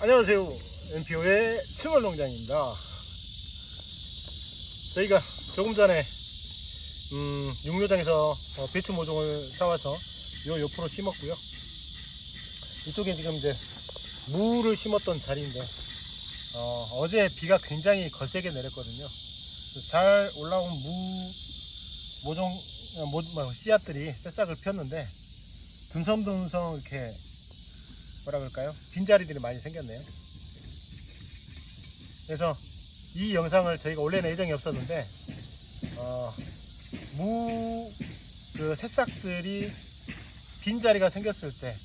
안녕하세요. NPO의 층얼농장입니다. 저희가 조금 전에 육묘장에서 배추 모종을 사와서 요 옆으로 심었고요. 이쪽에 지금 이제 무를 심었던 자리인데 어제 비가 굉장히 거세게 내렸거든요. 잘 올라온 무 모종 씨앗들이 새싹을 폈는데 듬성듬성 이렇게 뭐라 그럴까요? 빈자리들이 많이 생겼네요. 그래서 이 영상을 저희가 원래는 예정이 없었는데 무 그 새싹들이 빈자리가 생겼을 때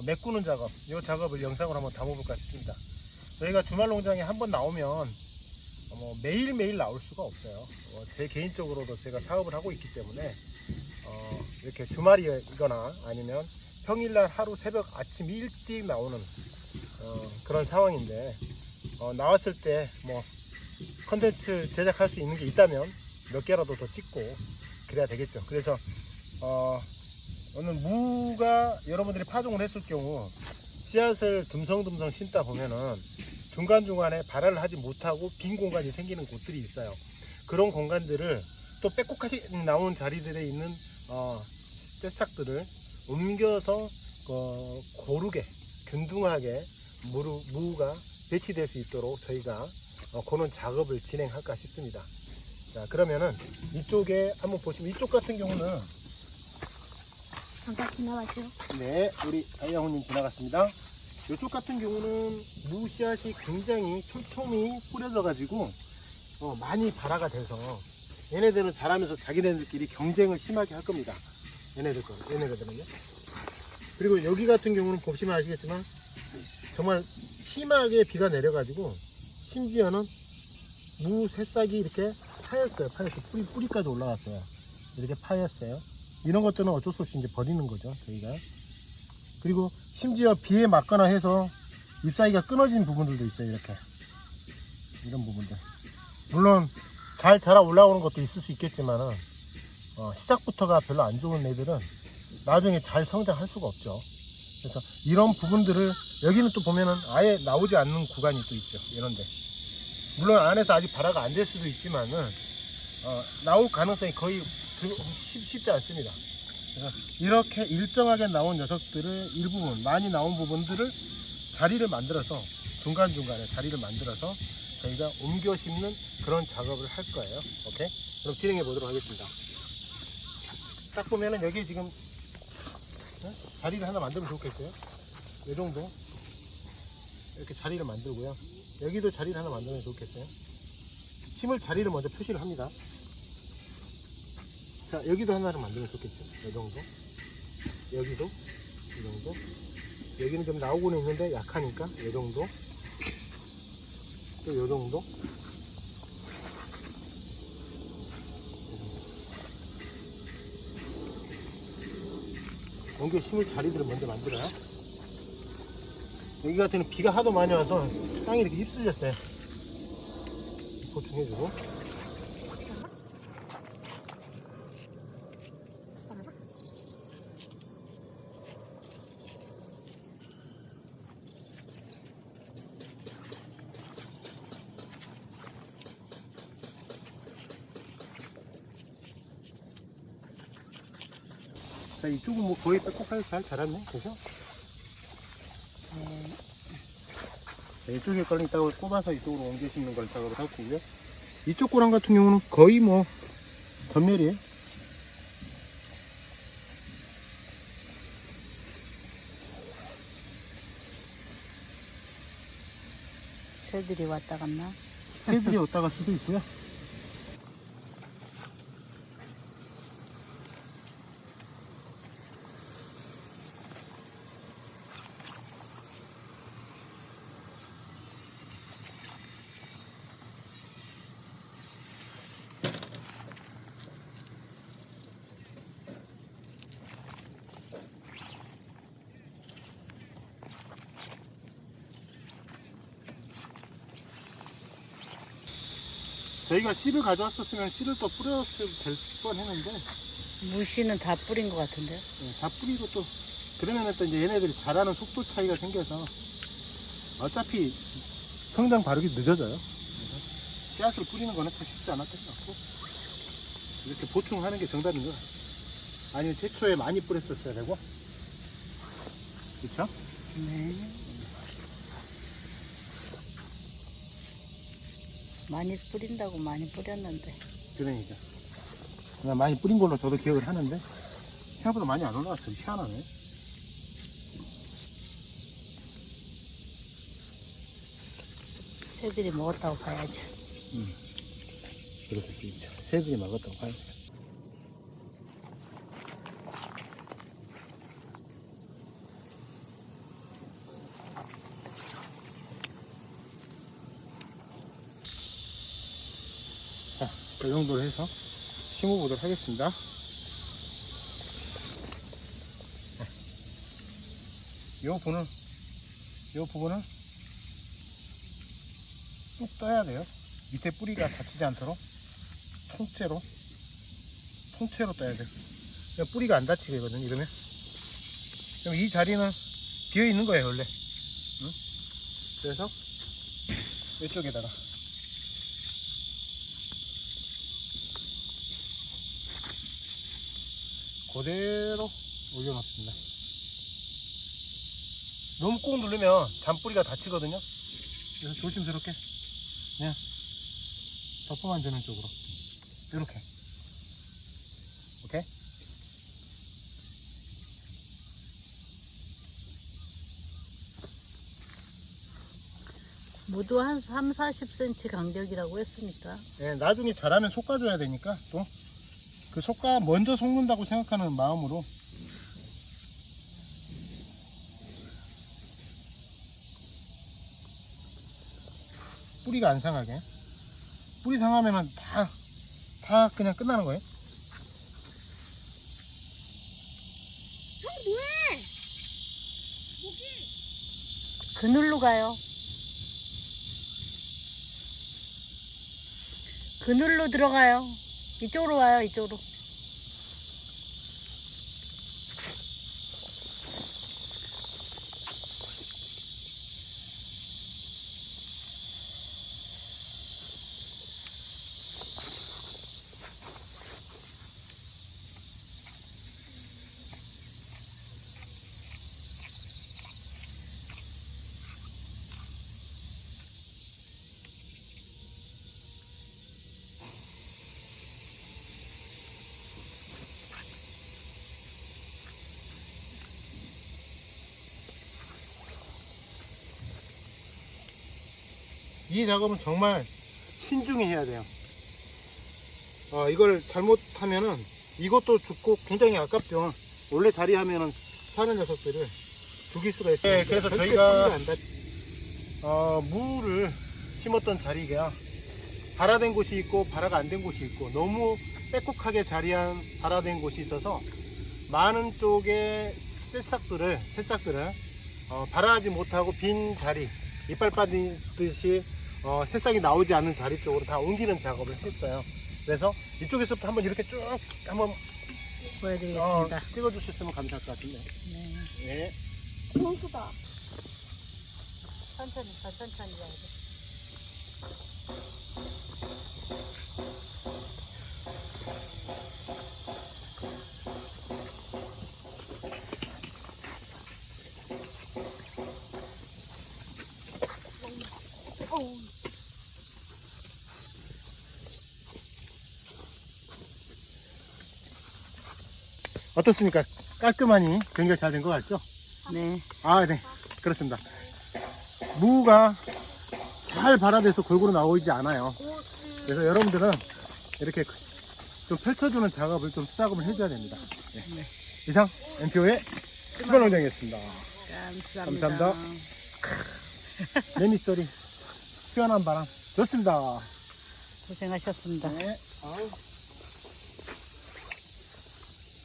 메꾸는 작업, 이 작업을 영상으로 한번 담아볼까 싶습니다. 저희가 주말 농장에 한번 나오면 매일매일 나올 수가 없어요. 제 개인적으로도 제가 사업을 하고 있기 때문에 이렇게 주말이거나 아니면 평일날 하루 새벽 아침 일찍 나오는 그런 상황인데 나왔을 때 뭐 컨텐츠 제작할 수 있는 게 있다면 몇 개라도 더 찍고 그래야 되겠죠. 그래서 오늘 무가 여러분들이 파종을 했을 경우 씨앗을 듬성듬성 심다 보면은 중간중간에 발화를 하지 못하고 빈 공간이 생기는 곳들이 있어요. 그런 공간들을 또 빼곡하게 나온 자리들에 있는 새싹들을 옮겨서 고르게 균등하게 무가 배치될 수 있도록 저희가 그런 작업을 진행할까 싶습니다. 자, 그러면은 이쪽에 한번 보시면 이쪽 같은 경우는 잠깐 지나가세요. 네, 우리 아이양호님 지나갔습니다. 이쪽 같은 경우는 무 씨앗이 굉장히 촘촘히 뿌려져 가지고 많이 발화가 돼서 얘네들은 자라면서 자기네들끼리 경쟁을 심하게 할 겁니다. 얘네들은요. 그리고 여기 같은 경우는 보시면 아시겠지만 정말 심하게 비가 내려가지고 심지어는 무 새싹이 이렇게 파였어요. 뿌리까지 올라왔어요. 이렇게 파였어요. 이런 것들은 어쩔 수 없이 이제 버리는 거죠, 저희가. 그리고 심지어 비에 맞거나 해서 잎사귀가 끊어진 부분들도 있어요. 이렇게 이런 부분들. 물론 잘 자라 올라오는 것도 있을 수 있겠지만은 시작부터가 별로 안 좋은 애들은 나중에 잘 성장할 수가 없죠. 그래서 이런 부분들을 여기는 또 보면은 아예 나오지 않는 구간이 또 있죠. 이런데 물론 안에서 아직 발화가 안 될 수도 있지만은 나올 가능성이 거의 쉽지 않습니다. 그래서 이렇게 일정하게 나온 녀석들을 일부분 많이 나온 부분들을 자리를 만들어서 중간중간에 자리를 만들어서 저희가 옮겨 심는 그런 작업을 할 거예요. 오케이? 그럼 진행해 보도록 하겠습니다. 딱 보면은 여기 지금 자리를 하나 만들면 좋겠어요. 이 정도 이렇게 자리를 만들고요. 여기도 자리를 하나 만들면 좋겠어요. 심을 자리를 먼저 표시를 합니다. 자, 여기도 하나를 만들면 좋겠죠. 이 정도. 여기도 이 정도. 여기는 좀 나오고는 있는데 약하니까 이 정도. 또 이 정도. 옮겨 심을 자리들을 먼저 만들어요. 여기 같은 경우는 비가 하도 많이 와서 땅이 이렇게 휩쓸렸어요. 보충해주고. 자, 이쪽은 뭐 거의 빼곡하게 잘 자랐네. 그죠? 자, 이쪽에 걸린 땅을 꼽아서 이쪽으로 옮겨 심는 걸 작업을 할 거고요. 이쪽 고랑 같은 경우는 거의 뭐 전멸이에요. 새들이 왔다 갔나? 새들이 왔다 갈 수도 있고요. 저희가 씨를 가져왔었으면 씨를 또 뿌렸을 될 뻔했는데 무씨는 다 뿌린 것 같은데요? 다 뿌리고 또 그러면은 또 이제 얘네들이 자라는 속도 차이가 생겨서 어차피 성장 바르기 늦어져요. 그래서 씨앗을 뿌리는 거는 참 쉽지 않았던 것 같고, 이렇게 보충하는 게 정답인 것 같아요. 아니면 최초에 많이 뿌렸었어야 되고, 그쵸? 네. 많이 뿌린다고 많이 뿌렸는데. 그러니까. 그냥 많이 뿌린 걸로 저도 기억을 하는데, 생각보다 많이 안 올라왔어요. 희한하네. 새들이 먹었다고 봐야지. 그럴 수 있죠. 새들이 먹었다고 봐요. 자, 그 정도로 해서 심어보도록 하겠습니다. 요 부분은 뚝 떠야 돼요. 밑에 뿌리가 다치지 않도록 통째로 떠야 돼요. 그러니까 뿌리가 안 다치거든요. 이러면. 그럼 이 자리는 비어 있는 거예요, 원래. 응? 그래서 이쪽에다가 그대로 올려놓습니다. 너무 꾹 누르면 잔뿌리가 다치거든요. 그래서 조심스럽게 그냥 덮어만 주는 쪽으로 이렇게. 오케이? 무도 한 3, 40cm 간격이라고 했으니까. 네, 나중에 자라면 솎아줘야 되니까 또 그 먼저 솎는다고 생각하는 마음으로 뿌리가 안 상하게. 뿌리 상하면은 다 그냥 끝나는 거예요. 그늘로 가요. 그늘로 들어가요. 이쪽으로 와요, 이쪽으로. 이 작업은 정말 신중히 해야 돼요. 이걸 잘못하면은 이것도 죽고 굉장히 아깝죠. 원래 자리하면은 사는 녀석들을 죽일 수가 있어요. 네, 그래서 저희가 무를 심었던 자리가 발화된 곳이 있고 발화가 안 된 곳이 있고, 너무 빼곡하게 자리한 발화된 곳이 있어서 많은 쪽의 새싹들을 발화하지 못하고 빈 자리, 이빨 빠지듯이 새싹이 나오지 않는 자리 쪽으로 다 옮기는 작업을 했어요. 그래서 이쪽에서부터 한번 이렇게 쭉 한번 보여드리겠습니다. 찍어주셨으면 감사할 것 같은데. 네. 네. 너무다. 천천히 가야 돼. 어떻습니까? 깔끔하니 연결 잘 된 것 같죠? 네. 네. 그렇습니다. 무가 잘 발화돼서 골고루 나오지 않아요. 그래서 여러분들은 이렇게 좀 펼쳐주는 작업을 좀 수작업을 해줘야 됩니다. 네. 이상 NPO의 수발농장이었습니다. 감사합니다. 매미소리, 시원한 바람 좋습니다. 고생하셨습니다. 네.